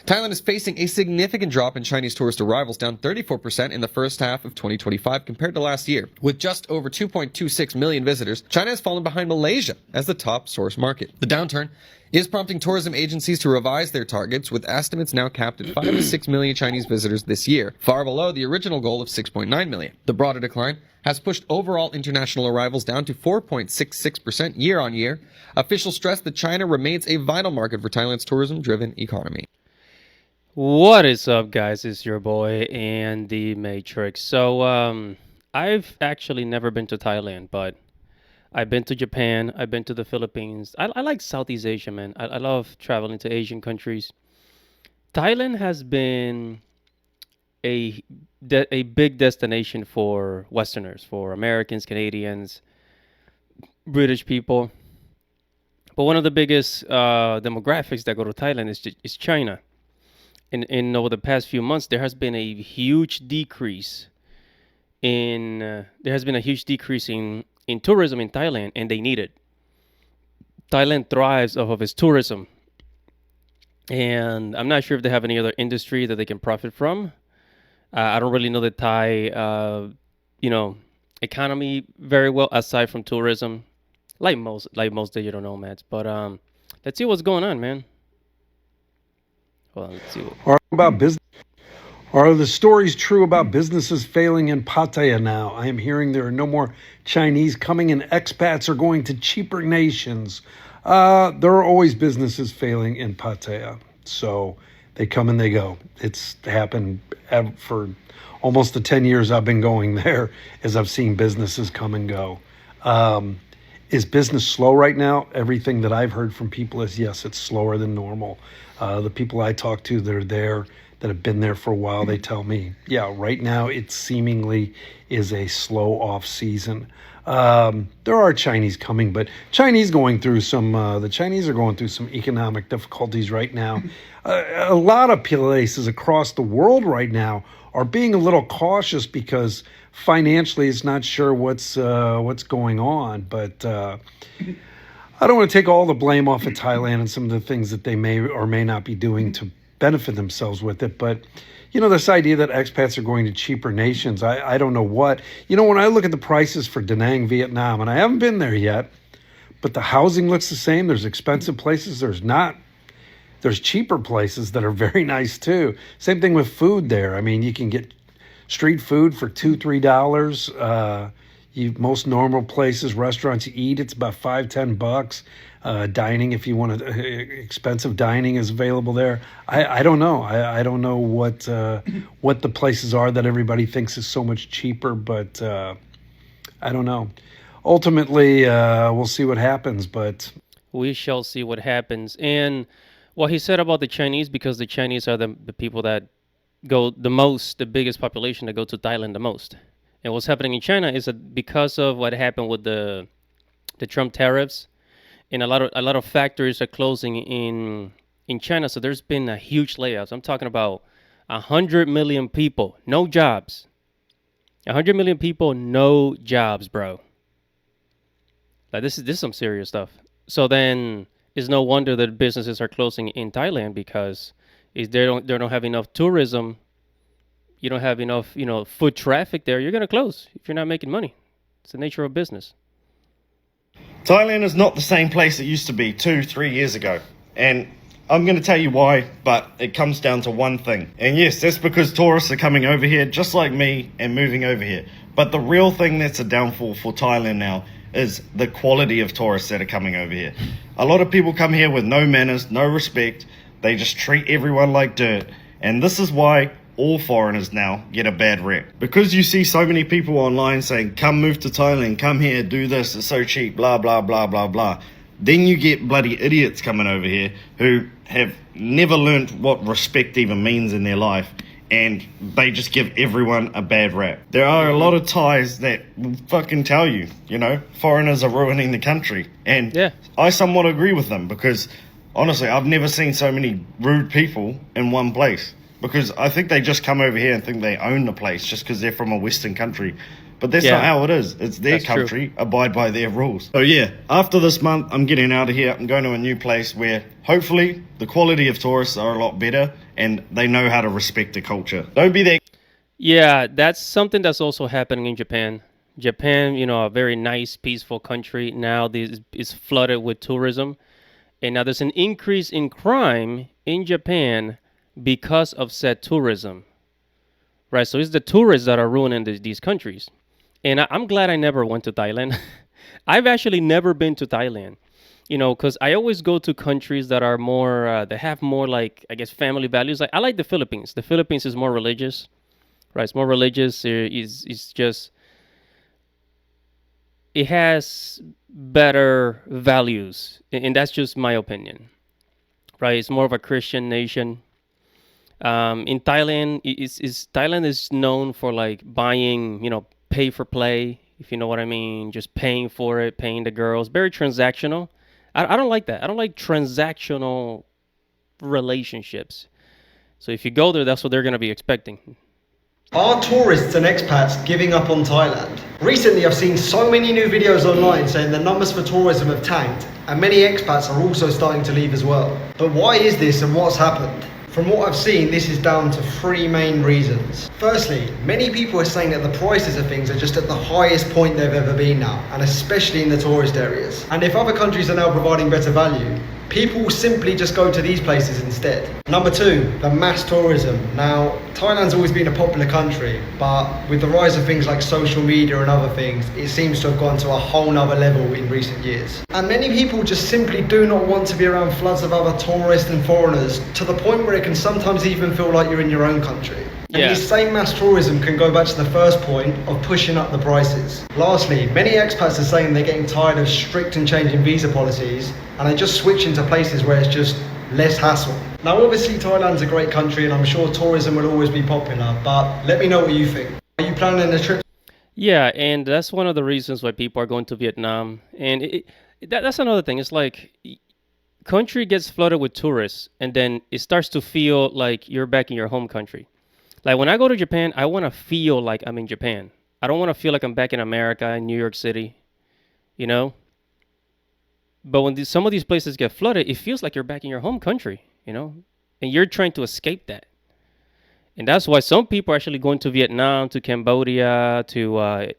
Thailand is facing a significant drop in Chinese tourist arrivals, down 34% in the first half of 2025 compared to last year. With just over 2.26 million visitors, China has fallen behind Malaysia as the top source market. The downturn is prompting tourism agencies to revise their targets, with estimates now capped at 5 to 6 million Chinese visitors this year, far below the original goal of 6.9 million. The broader decline has pushed overall international arrivals down to 4.66% year-on-year. Officials stress that China remains a vital market for Thailand's tourism-driven economy. What is up, guys? It's your boy Andy Matrix. So, I've actually never been to Thailand, but I've been to Japan. I've been to the Philippines. I like Southeast Asia, man. I love traveling to Asian countries. Thailand has been a big destination for Westerners, for Americans, Canadians, British people. But one of the biggest demographics that go to Thailand is China. In over the past few months, there has been a huge decrease in tourism in Thailand, and they need it. Thailand thrives off of its tourism, and I'm not sure if they have any other industry that they can profit from. I don't really know the Thai, economy very well aside from tourism, like most digital nomads. But let's see what's going on, man. Well, let's see. About business. Are the stories true about businesses failing in Pattaya now? I am hearing there are no more Chinese coming and expats are going to cheaper nations. There are always businesses failing in Pattaya. So they come and they go. It's happened for almost the 10 years I've been going there, as I've seen businesses come and go. Is business slow right now? Everything that I've heard from people is yes, it's slower than normal. The people I talk to that are there, that have been there for a while, they tell me, yeah, right now it seemingly is a slow off season. There are Chinese coming, but the Chinese are going through some economic difficulties right now. A lot of places across the world right now are being a little cautious because financially it's not sure what's going on. But I don't want to take all the blame off of Thailand and some of the things that they may or may not be doing to benefit themselves with it. But, this idea that expats are going to cheaper nations, I don't know what. When I look at the prices for Da Nang, Vietnam, and I haven't been there yet, but the housing looks the same. There's expensive places. There's cheaper places that are very nice too. Same thing with food there. I mean, you can get street food for $2-3. Most normal places, restaurants you eat, it's about $5-10. Dining, if you want expensive dining, is available there. I don't know. I don't know what the places are that everybody thinks is so much cheaper, but I don't know. Ultimately, we'll see what happens. But We shall see what happens. And what he said about the Chinese, because the Chinese are the people that go the most, the biggest population that go to Thailand the most. And what's happening in China is that because of what happened with the Trump tariffs, and a lot of factories are closing in China, so there's been a huge layoffs. I'm talking about 100 million people, no jobs. 100 million people, no jobs, bro. Like this is some serious stuff. So then it's no wonder that businesses are closing in Thailand, because they don't have enough tourism. You don't have enough, foot traffic there. You're gonna close if you're not making money. It's the nature of business. Thailand is not the same place it used to be 2-3 years ago. And I'm going to tell you why, but it comes down to one thing. And yes, that's because tourists are coming over here just like me and moving over here. But the real thing that's a downfall for Thailand now is the quality of tourists that are coming over here. A lot of people come here with no manners, no respect. They just treat everyone like dirt. And this is why all foreigners now get a bad rep. Because you see so many people online saying, come move to Thailand, come here, do this, it's so cheap, blah, blah, blah, blah, blah. Then you get bloody idiots coming over here who have never learnt what respect even means in their life, and they just give everyone a bad rap. There are a lot of Thais that will fucking tell you, foreigners are ruining the country. And Yeah. I somewhat agree with them, because honestly, I've never seen so many rude people in one place. Because I think they just come over here and think they own the place just because they're from a Western country. But that's not how it is. It's their That's true. country, abide by their rules. So yeah, after this month, I'm getting out of here. I'm going to a new place where hopefully the quality of tourists are a lot better and they know how to respect the culture. Don't be that. Yeah, that's something that's also happening in Japan. Japan, a very nice, peaceful country, now this is flooded with tourism. And now there's an increase in crime in Japan because of said tourism. Right? So it's the tourists that are ruining these countries. And I'm glad I never went to Thailand. I've actually never been to Thailand. Because I always go to countries that are more, they have more like, I guess, family values. Like I like the Philippines. The Philippines is more religious, right? It's more religious. It's just, it has better values, and that's just my opinion, right? It's more of a Christian nation. In Thailand, Thailand is known for like buying, pay for play, if you know what I mean, just paying for it, paying the girls, very transactional. I don't like that. I don't like transactional relationships. So if you go there, that's what they're going to be expecting. Are tourists and expats giving up on Thailand? Recently, I've seen so many new videos online saying the numbers for tourism have tanked, and many expats are also starting to leave as well. But why is this and what's happened? From what I've seen, this is down to three main reasons. Firstly, many people are saying that the prices of things are just at the highest point they've ever been now, and especially in the tourist areas. And if other countries are now providing better value, people will simply just go to these places instead. Number two, the mass tourism. Now, Thailand's always been a popular country, but with the rise of things like social media and other things, it seems to have gone to a whole nother level in recent years. And many people just simply do not want to be around floods of other tourists and foreigners, to the point where it can sometimes even feel like you're in your own country. And this same mass tourism can go back to the first point of pushing up the prices. Lastly, many expats are saying they're getting tired of strict and changing visa policies, and are just switching to places where it's just less hassle. Now obviously Thailand's a great country and I'm sure tourism will always be popular, but let me know what you think. Are you planning a trip? Yeah, and that's one of the reasons why people are going to Vietnam. And that's another thing. It's like country gets flooded with tourists, and then it starts to feel like you're back in your home country. Like when I go to Japan, I want to feel like I'm in Japan. I don't want to feel like I'm back in America, in New York City, But when some of these places get flooded, it feels like you're back in your home country, And you're trying to escape that. And that's why some people are actually going to Vietnam, to Cambodia, to...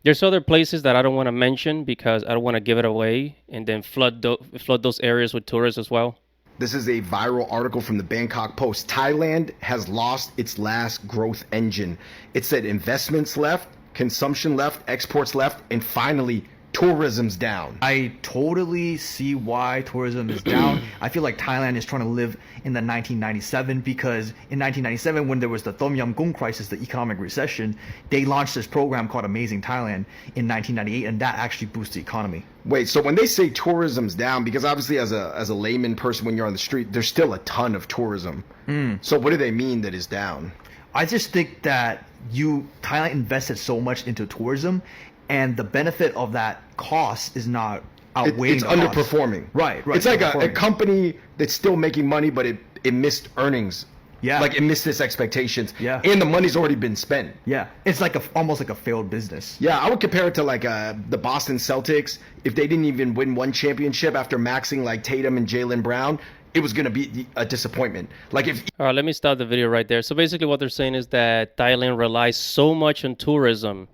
there's other places that I don't want to mention because I don't want to give it away and then flood those areas with tourists as well. This is a viral article from the Bangkok Post. Thailand has lost its last growth engine. It said investments left, consumption left, exports left, and finally, tourism's down. I totally see why tourism is down. I feel like Thailand is trying to live in the 1997, because in 1997, when there was the Tom Yum Goong crisis, the economic recession, they launched this program called Amazing Thailand in 1998, and that actually boosted the economy. Wait, so when they say tourism's down, because obviously as a layman person, when you're on the street, there's still a ton of tourism. So what do they mean that is down? I just think that Thailand invested so much into tourism, and the benefit of that cost is not outweighing it's the cost. underperforming. Right. It's like a company that's still making money, but it missed earnings. Yeah. Like it missed its expectations. Yeah. And the money's already been spent. Yeah. It's like almost like a failed business. Yeah, I would compare it to like the Boston Celtics. If they didn't even win one championship after maxing like Tatum and Jaylen Brown, it was going to be a disappointment. Like if... All right, let me stop the video right there. So basically what they're saying is that Thailand relies so much on tourism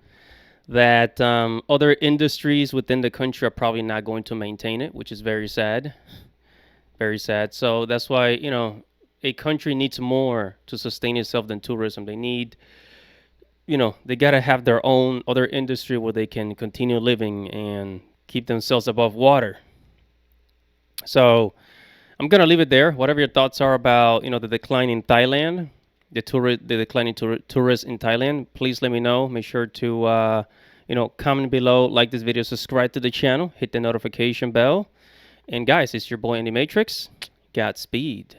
that other industries within the country are probably not going to maintain it, which is very sad. Very sad. So that's why, a country needs more to sustain itself than tourism. They need, they got to have their own other industry where they can continue living and keep themselves above water. So I'm going to leave it there. Whatever your thoughts are about, the decline in Thailand, the declining tourists in Thailand, please let me know. Make sure to, comment below, like this video, subscribe to the channel, hit the notification bell. And guys, it's your boy Andy Matrix. Godspeed.